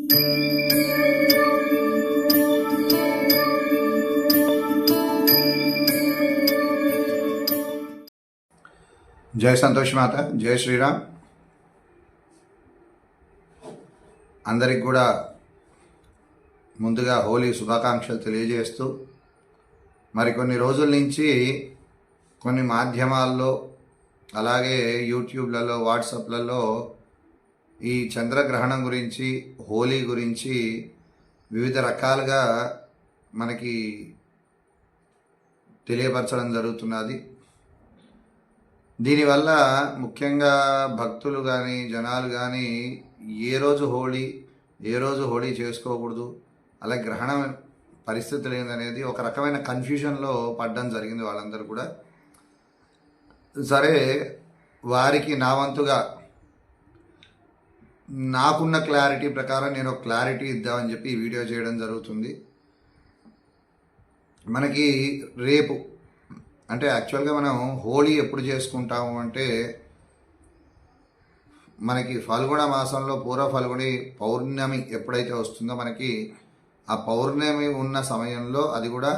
జై సంతోష్ మాత, జై శ్రీరామ్. అందరికి కూడా ముందుగా హోలీ శుభాకాంక్షలు తెలియజేస్తూ మరికొన్ని రోజుల నుంచి కొన్ని మాధ్యమాల్లో అలాగే యూట్యూబ్లలో వాట్సాప్లలో ఈ చంద్రగ్రహణం గురించి హోలీ గురించి వివిధ రకాలుగా మనకి తెలియపరచడం జరుగుతున్నది. దీనివల్ల ముఖ్యంగా భక్తులు కానీ జనాలు కానీ ఏ రోజు హోలీ చేసుకోకూడదు, అలా గ్రహణం పరిస్థితులు ఏందనేది ఒక రకమైన కన్ఫ్యూజన్లో పడడం జరిగింది వాళ్ళందరూ కూడా. సరే, వారికి నా వంతుగా నాకున్న క్లారిటీ ప్రకారం నేను ఒక క్లారిటీ ఇద్దామని చెప్పి ఈ వీడియో చేయడం జరుగుతుంది. మనకి రేపు అంటే యాక్చువల్గా మనం హోలీ ఎప్పుడు చేసుకుంటాము అంటే మనకి ఫల్గుణ మాసంలో పూర్వ ఫల్గుణి పౌర్ణమి ఎప్పుడైతే వస్తుందో మనకి ఆ పౌర్ణమి ఉన్న సమయంలో అది కూడా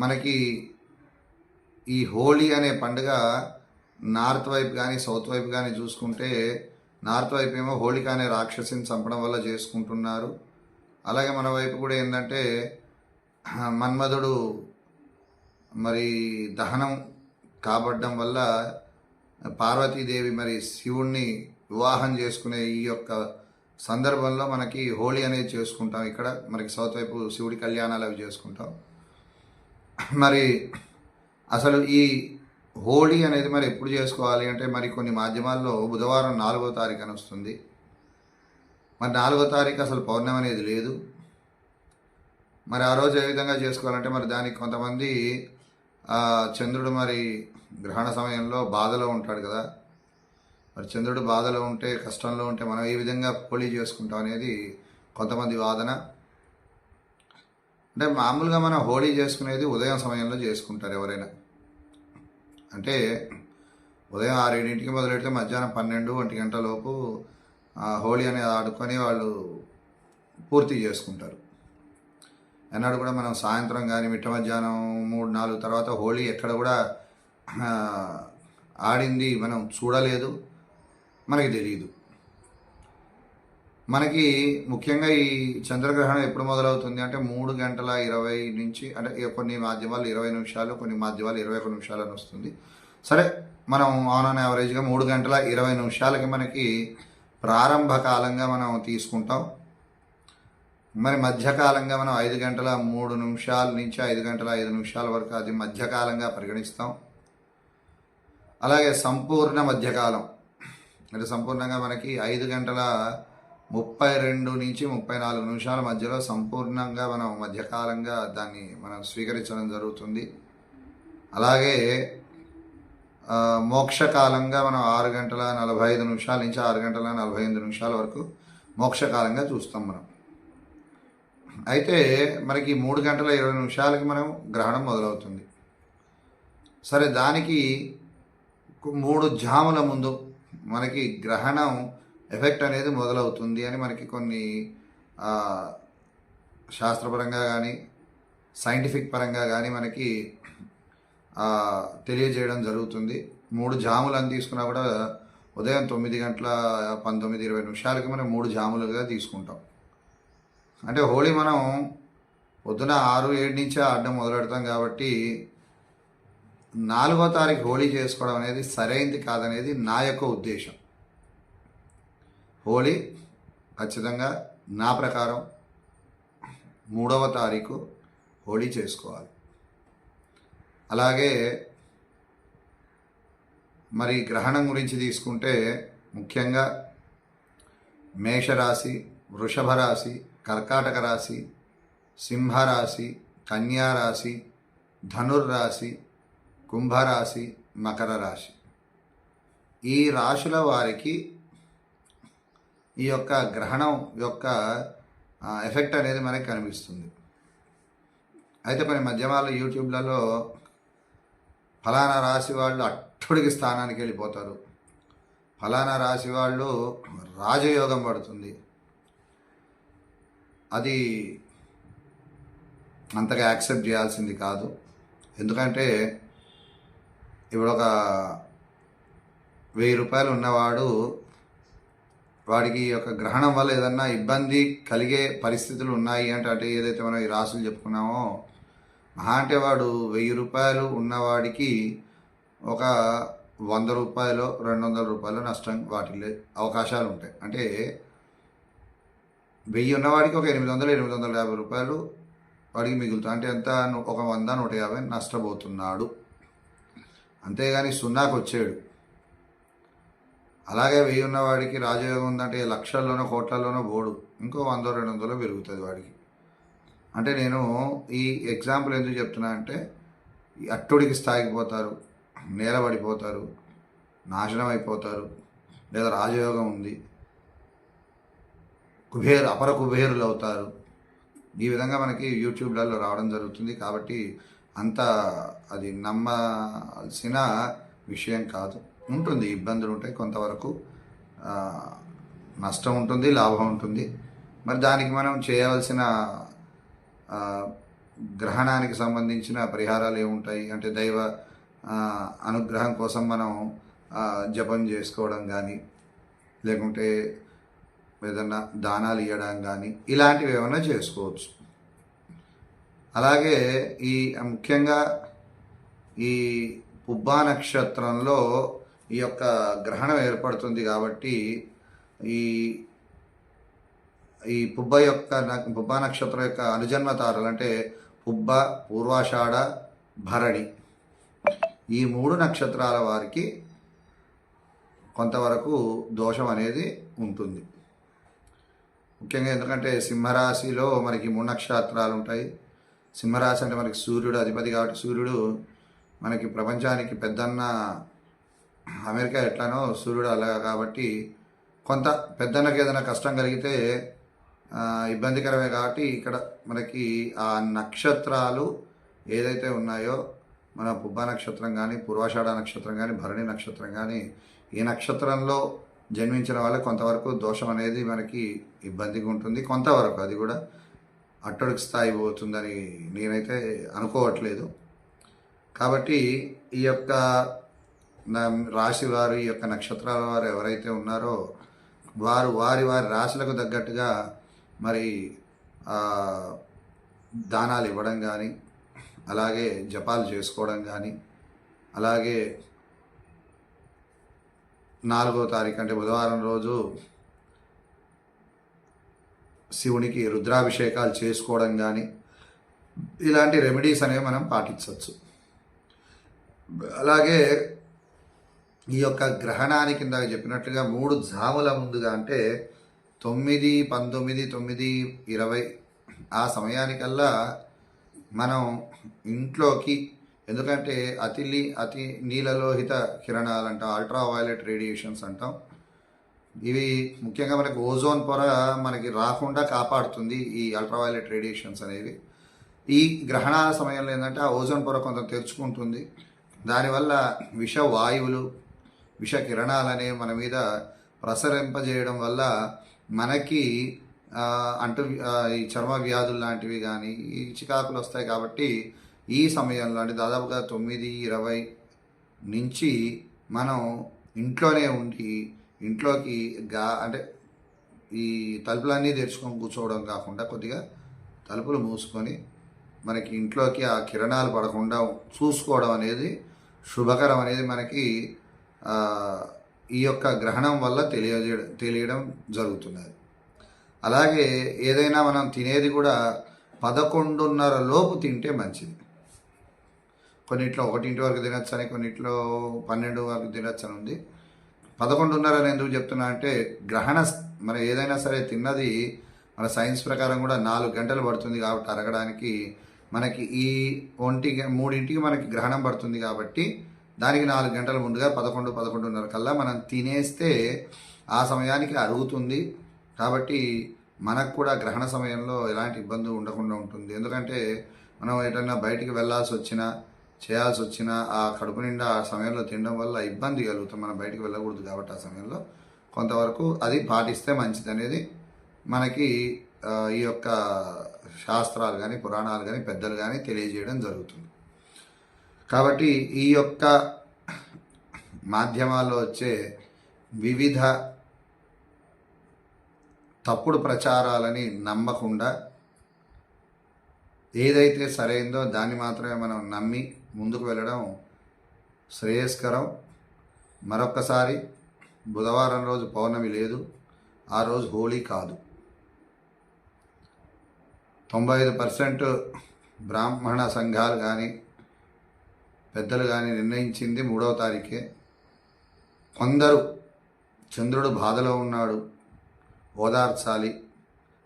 మనకి ఈ హోలీ అనే పండుగ నార్త్ వైపు కానీ సౌత్ వైపు కానీ చూసుకుంటే నార్త్ వైపు ఏమో హోళిక అనే రాక్షసిని చంపడం వల్ల చేసుకుంటున్నారు. అలాగే మన వైపు కూడా ఏంటంటే మన్మధుడు మరి దహనం కాబడడం వల్ల పార్వతీదేవి మరి శివుణ్ణి వివాహం చేసుకునే ఈ యొక్క సందర్భంలో మనకి హోళీ అనేది చేసుకుంటాం. ఇక్కడ మనకి సౌత్ వైపు శివుడి కళ్యాణాలు అవి చేసుకుంటాం. మరి అసలు ఈ హోళీ అనేది మరి ఎప్పుడు చేసుకోవాలి అంటే మరి కొన్ని మాధ్యమాల్లో బుధవారం 4వ తారీఖు అని వస్తుంది. మరి 4వ తారీఖు అసలు పౌర్ణమి అనేది లేదు. మరి ఆ రోజు ఏ విధంగా చేసుకోవాలంటే మరి దానికి కొంతమంది చంద్రుడు మరి గ్రహణ సమయంలో బాధలో ఉంటాడు కదా, మరి చంద్రుడు బాధలో ఉంటే కష్టంలో ఉంటే మనం ఏ విధంగా హోళీ చేసుకుంటాం అనేది కొంతమంది వాదన. అంటే మామూలుగా మనం హోళీ చేసుకునేది ఉదయం సమయంలో చేసుకుంటారు ఎవరైనా. అంటే ఉదయం 6-7కి మొదలెడితే మధ్యాహ్నం 12-1 గంటల లోపు హోళీ అనేది ఆడుకొని వాళ్ళు పూర్తి చేసుకుంటారు. ఎన్నాడు కూడా మనం సాయంత్రం కానీ మిట్ట మధ్యాహ్నం 3-4 తర్వాత హోళీ ఎక్కడ కూడా ఆడింది మనం చూడలేదు, మనకి తెలియదు. మనకి ముఖ్యంగా ఈ చంద్రగ్రహణం ఎప్పుడు మొదలవుతుంది అంటే 3:20 నుంచి, అంటే కొన్ని మాధ్యమాలు 20 నిమిషాలు, కొన్ని మాధ్యమాలు 21 నిమిషాలు అని వస్తుంది. సరే, మనం ఆన్ యావరేజ్గా 3:20 నిమిషాలకి మనకి ప్రారంభ కాలంగా మనం తీసుకుంటాం. మరి మధ్యకాలంగా మనం 5:03 నిమిషాల నుంచి 5:05 వరకు అది మధ్యకాలంగా పరిగణిస్తాం. అలాగే సంపూర్ణ మధ్యకాలం అంటే సంపూర్ణంగా మనకి 5:32 నుంచి 34 నిమిషాల మధ్యలో సంపూర్ణంగా మనం మధ్యకాలంగా దాన్ని మనం స్వీకరించడం జరుగుతుంది. అలాగే మోక్షకాలంగా మనం 6:45 నిమిషాల నుంచి 6:48 నిమిషాల వరకు మోక్షకాలంగా చూస్తాం మనం. అయితే మనకి 3:20 నిమిషాలకి మనం గ్రహణం మొదలవుతుంది. సరే, దానికి 3 జాముల ముందు మనకి గ్రహణం ఎఫెక్ట్ అనేది మొదలవుతుంది అని మనకి కొన్ని శాస్త్రపరంగా కానీ సైంటిఫిక్ పరంగా కానీ మనకి తెలియజేయడం జరుగుతుంది. 3 జాములు అని తీసుకున్నా కూడా ఉదయం 9:19-20 నిమిషాలకి మనం 3 జాములుగా తీసుకుంటాం. అంటే హోళీ మనం పొద్దున 6-7 నుంచి ఆడడం మొదలెడతాం కాబట్టి 4వ తారీఖు హోళీ చేసుకోవడం అనేది సరైంది కాదనేది నా యొక్క ఉద్దేశం. హోళీ ఖచ్చితంగా నా ప్రకారం 3వ తారీఖు హోళీ చేసుకోవాలి. అలాగే మరి గ్రహణం గురించి తీసుకుంటే ముఖ్యంగా మేషరాశి, వృషభ రాశి, కర్కాటక రాశి, సింహరాశి, కన్యారాశి, ధనుర్రాశి, కుంభరాశి, మకర రాశి, ఈ రాశుల వారికి ఈ యొక్క గ్రహణం యొక్క ఎఫెక్ట్ అనేది మనకి కనిపిస్తుంది. అయితే కొన్ని మధ్యమాలు యూట్యూబ్లలో ఫలానా రాశి వాళ్ళు అట్టుడికి స్థానానికి వెళ్ళిపోతారు, ఫలానా రాశి వాళ్ళు రాజయోగం పడుతుంది, అది అంతగా యాక్సెప్ట్ చేయాల్సింది కాదు. ఎందుకంటే ఇప్పుడు ఒక 1000 రూపాయలు ఉన్నవాడు, వాడికి ఈ యొక్క గ్రహణం వల్ల ఏదన్నా ఇబ్బంది కలిగే పరిస్థితులు ఉన్నాయి అంటే ఏదైతే మనం ఈ రాసులు చెప్పుకున్నామో, మహా అంటే వాడు 1000 రూపాయలు ఉన్నవాడికి ఒక 100 రూపాయలు 200 రూపాయలు నష్టం వాటిల్లే అవకాశాలు ఉంటాయి. అంటే 1000 ఉన్నవాడికి ఒక 850 రూపాయలు వాడికి మిగులుతాయి. అంటే ఎంత? ఒక 100 150 నష్టపోతున్నాడు. అంతేగాని సున్నాకు వచ్చాడు. అలాగే 1000 ఉన్నవాడికి రాజయోగం ఉందంటే లక్షల్లోనో కోట్లలోనో పోడు, ఇంకో 100 200 పెరుగుతుంది వాడికి. అంటే నేను ఈ ఎగ్జాంపుల్ ఎందుకు చెప్తున్నా అంటే, అట్టుడికి స్థాయికి పోతారు, నేలబడిపోతారు, నాశనం అయిపోతారు, లేదా రాజయోగం ఉంది, అపర కుబేరులు అవుతారు. ఈ విధంగా మనకి యూట్యూబ్లలో రావడం జరుగుతుంది. కాబట్టి అంత అది నమ్మాల్సిన విషయం కాదు. ఉంటుంది, ఇబ్బందులు ఉంటాయి, కొంతవరకు నష్టం ఉంటుంది, లాభం ఉంటుంది. మరి దానికి మనం చేయవలసిన గ్రహణానికి సంబంధించిన పరిహారాలు ఏముంటాయి అంటే, దైవ అనుగ్రహం కోసం మనం జపం చేసుకోవడం కానీ, లేకుంటే ఏదన్నా దానాలు ఇవ్వడం కానీ, ఇలాంటివి ఏమైనా చేసుకోవచ్చు. అలాగే ఈ ముఖ్యంగా ఈ పుబ్బా నక్షత్రంలో ఈ యొక్క గ్రహణం ఏర్పడుతుంది కాబట్టి ఈ ఈ పుబ్బా నక్షత్రం యొక్క అనుజన్మ తారలు అంటే పుబ్బ, పూర్వాషాఢ, భరణి, ఈ 3 నక్షత్రాల వారికి కొంతవరకు దోషం అనేది ఉంటుంది. ముఖ్యంగా ఎందుకంటే సింహరాశిలో మనకి 3 నక్షత్రాలు ఉంటాయి. సింహరాశి అంటే మనకి సూర్యుడు అధిపతి కాబట్టి, సూర్యుడు మనకి ప్రపంచానికి పెద్దన్న, అమెరికా ఎట్లానో సూర్యుడు అలాగా. కాబట్టి కొంత పెద్దన్నకి ఏదైనా కష్టం కలిగితే ఇబ్బందికరమే. కాబట్టి ఇక్కడ మనకి ఆ నక్షత్రాలు ఏదైతే ఉన్నాయో, మన పుబ్బా నక్షత్రం కానీ, పూర్వాషాఢ నక్షత్రం కానీ, భరణి నక్షత్రం కానీ, ఈ నక్షత్రంలో జన్మించిన వాళ్ళకి కొంతవరకు దోషం అనేది మనకి ఇబ్బందిగా ఉంటుంది. కొంతవరకు అది కూడా అట్టడుగు స్థాయి పోతుందని నేనైతే అనుకోవట్లేదు. కాబట్టి ఈ యొక్క రాశి వారు, ఈ యొక్క నక్షత్రాల వారు ఎవరైతే ఉన్నారో వారు వారి వారి రాశులకు తగ్గట్టుగా మరి దానాలు ఇవ్వడం కానీ, అలాగే జపాలు చేసుకోవడం కానీ, అలాగే 4వ తారీఖు అంటే బుధవారం రోజు శివునికి రుద్రాభిషేకాలు చేసుకోవడం కానీ, ఇలాంటి రెమెడీస్ అనేవి మనం పాటించవచ్చు. అలాగే ఈ యొక్క గ్రహణానికి ఇందాక చెప్పినట్లుగా 3 జాముల ముందుగా అంటే 9, 19, 9, 20 ఆ సమయానికల్లా మనం ఇంట్లోకి, ఎందుకంటే అతి నీలలోహిత కిరణాలు అంటాం, అల్ట్రావైలెట్ రేడియేషన్స్ అంటాం. ఇవి ముఖ్యంగా మనకి ఓజోన్ పొర మనకి రాకుండా కాపాడుతుంది ఈ అల్ట్రావైలెట్ రేడియేషన్స్ అనేవి. ఈ గ్రహణాల సమయంలో ఏంటంటే ఆ ఓజోన్ పొర కొంత తెరుచుకుంటుంది. దానివల్ల విష వాయువులు, విష కిరణాలు అనేవి మన మీద ప్రసరింపజేయడం వల్ల మనకి ఈ చర్మ వ్యాధులు లాంటివి కానీ ఈ చికాకులు వస్తాయి. కాబట్టి ఈ సమయంలో అంటే దాదాపుగా 9, 20 నుంచి మనం ఇంట్లోనే ఉండి, ఇంట్లోకి అంటే ఈ తలుపులన్నీ తెరుచుకొని కూర్చోవడం కాకుండా కొద్దిగా తలుపులు మూసుకొని మనకి ఇంట్లోకి ఆ కిరణాలు పడకుండా చూసుకోవడం అనేది శుభకరం అనేది మనకి ఈ యొక్క గ్రహణం వల్ల తెలియడం జరుగుతున్నది. అలాగే ఏదైనా మనం తినేది కూడా 11:30 లోపు తింటే మంచిది. కొన్నిట్లో 1 వరకు తినచ్చు అని, కొన్నిట్లో 12 వరకు తినచ్చు అని ఉంది. 11:30 అని ఎందుకు చెప్తున్నా అంటే, మనం ఏదైనా సరే తిన్నది మన సైన్స్ ప్రకారం కూడా 4 గంటలు పడుతుంది కాబట్టి అరగడానికి. మనకి ఈ 3ంటికి మనకి గ్రహణం పడుతుంది కాబట్టి దానికి 4 గంటల ముందుగా 11, 11:30 కల్లా మనం తినేస్తే ఆ సమయానికి అరుగుతుంది. కాబట్టి మనకు కూడా గ్రహణ సమయంలో ఎలాంటి ఇబ్బంది ఉండకుండా ఉంటుంది. ఎందుకంటే మనం ఎటన్నా బయటికి వెళ్ళాల్సి వచ్చినా, చేయాల్సి వచ్చినా ఆ కడుపు నిండా ఆ సమయంలో తినడం వల్ల ఇబ్బంది కలుగుతాం. మనం బయటికి వెళ్ళకూడదు కాబట్టి ఆ సమయంలో కొంతవరకు అది పాటిస్తే మంచిది అనేది మనకి ఈ యొక్క శాస్త్రాలు కానీ పురాణాలు కానీ పెద్దలు కానీ తెలియజేయడం జరుగుతుంది. కాబట్టి ఈ యొక్క మాధ్యమాల్లో వచ్చే వివిధ తప్పుడు ప్రచారాలని నమ్మకుండా ఏదైతే సరైందో దాన్ని మాత్రమే మనం నమ్మి ముందుకు వెళ్ళడం శ్రేయస్కరం. మరొక్కసారి బుధవారం రోజు పౌర్ణమి లేదు, ఆ రోజు హోలీ కాదు. 95% బ్రాహ్మణ సంఘాలు కానీ పెద్దలు కానీ నిర్ణయించింది 3వ తారీఖే. కొందరు చంద్రుడు బాధలో ఉన్నాడు, ఓదార్చాలి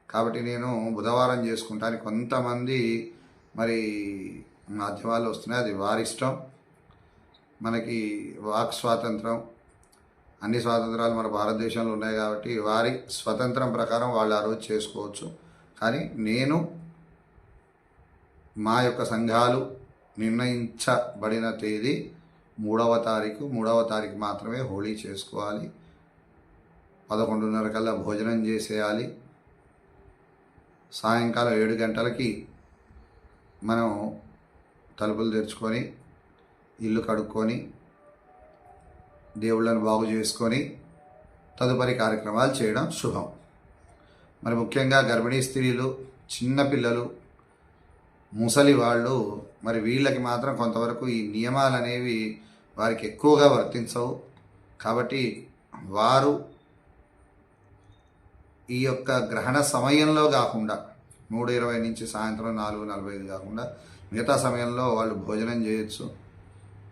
కాబట్టి నేను బుధవారం చేసుకుంటాను. కొంతమంది మరి మాధ్యమాల్లో వస్తున్నాయి, అది వారి ఇష్టం. మనకి వాక్ స్వాతంత్రం, అన్ని స్వాతంత్రాలు మన భారతదేశంలో ఉన్నాయి కాబట్టి వారి స్వతంత్రం ప్రకారం వాళ్ళు ఆ రోజు చేసుకోవచ్చు. కానీ నేను మా యొక్క సంఘాలు నిర్ణయించబడిన తేదీ 3వ తారీఖు. 3వ తారీఖు మాత్రమే హోళీ చేసుకోవాలి. 11:30 కల్లా భోజనం చేసేయాలి. సాయంకాలం 7 గంటలకి మనం తలుపులు తెరుచుకొని ఇల్లు కడుక్కొని దేవుళ్ళను బాగు చేసుకొని తదుపరి కార్యక్రమాలు చేయడం శుభం. మరి ముఖ్యంగా గర్భిణీ స్త్రీలు, చిన్నపిల్లలు, ముసలి వాళ్ళు, మరి వీళ్ళకి మాత్రం కొంతవరకు ఈ నియమాలు అనేవి వారికి ఎక్కువగా వర్తించవు. కాబట్టి వారు ఈ యొక్క గ్రహణ సమయంలో కాకుండా 3:20 నుంచి సాయంత్రం 4:45 కాకుండా మిగతా సమయంలో వాళ్ళు భోజనం చేయొచ్చు.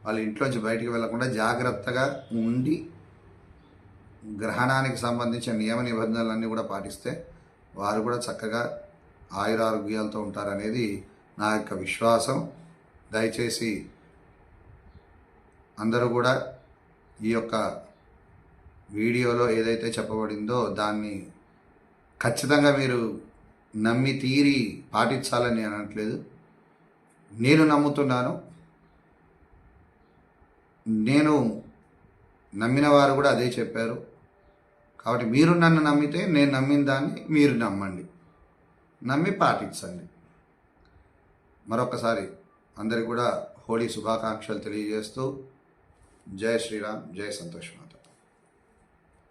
వాళ్ళు ఇంట్లోంచి బయటికి వెళ్లకుండా జాగ్రత్తగా ఉండి గ్రహణానికి సంబంధించిన నియమ నిబంధనలన్నీ కూడా పాటిస్తే వారు కూడా చక్కగా ఆయురారోగ్యాలతో ఉంటారనేది నా యొక్క విశ్వాసం. దయచేసి అందరూ కూడా ఈ యొక్క వీడియోలో ఏదైతే చెప్పబడిందో దాన్ని ఖచ్చితంగా మీరు నమ్మి తీరి పాటించాలని నేను అనట్లేదు. నేను నమ్ముతున్నాను. నేను నమ్మిన వారు కూడా అదే చెప్పారు. కాబట్టి మీరు నన్ను నమ్మితే నేను నమ్మిన దాన్ని మీరు నమ్మండి, నమ్మి పాటించండి. మరొకసారి అందరికీ కూడా హోళీ శుభాకాంక్షలు తెలియజేస్తూ జై శ్రీరామ్, జై సంతోష్.